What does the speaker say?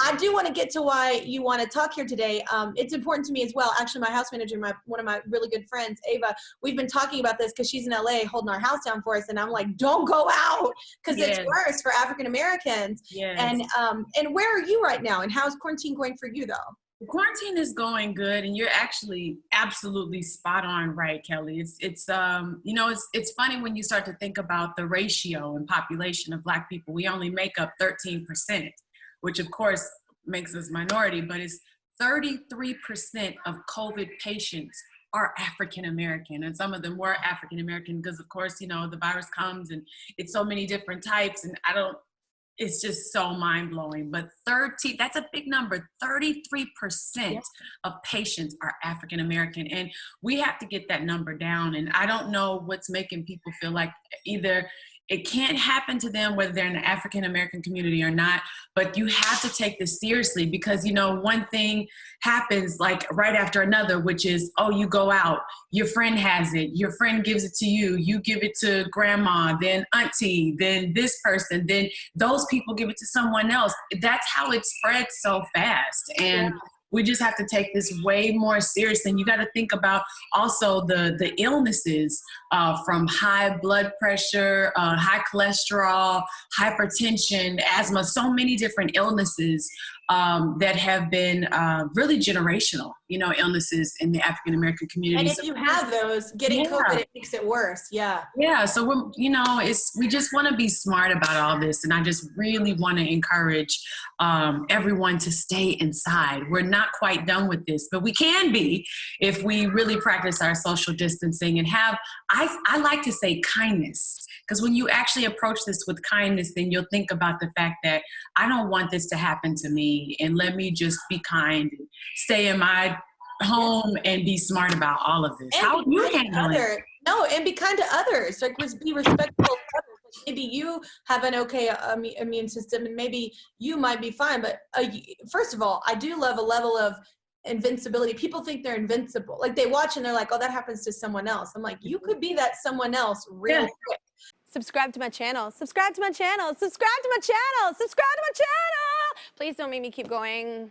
I do want to get to why you want to talk here today. It's important to me as well. Actually, my house manager, one of my really good friends, Ava, we've been talking about this because she's in LA holding our house down for us. And I'm like, don't go out because it's worse for African Americans. And where are you right now? And how's quarantine going for you, though? The quarantine is going good, and you're actually absolutely spot on, right, Kelly? It's funny when you start to think about the ratio and population of Black people. We only make up 13%, which of course makes us minority, but it's 33% of COVID patients are African American, and some of them were African American because, of course, the virus comes and it's so many different types, and it's just so mind-blowing. But that's a big number. 33% of patients are African American, and we have to get that number down. And I don't know what's making people feel like either it can't happen to them, whether they're in the African American community or not, but you have to take this seriously because, one thing happens like right after another, which is, you go out, your friend has it, your friend gives it to you, you give it to grandma, then auntie, then this person, then those people give it to someone else. That's how it spreads so fast. And we just have to take this way more seriously. And you got to think about also the illnesses from high blood pressure, high cholesterol, hypertension, asthma, so many different illnesses that have been really generational, illnesses in the African American community. And if you have those, getting COVID, it makes it worse. Yeah. So we just want to be smart about all this, and I just really want to encourage everyone to stay inside. We're not quite done with this, but we can be if we really practice our social distancing and have. I like to say kindness. Because when you actually approach this with kindness, then you'll think about the fact that I don't want this to happen to me, and let me just be kind and stay in my home and be smart about all of this. And how you handle it? No, and be kind to others. Like, be respectful of others. Like, maybe you have an okay immune system, and maybe you might be fine. But first of all, I do love a level of invincibility. People think they're invincible. Like, they watch and they're like, oh, that happens to someone else. I'm like, you could be that someone else real quick. Subscribe to my channel. Subscribe to my channel. Subscribe to my channel. Subscribe to my channel. Please don't make me keep going.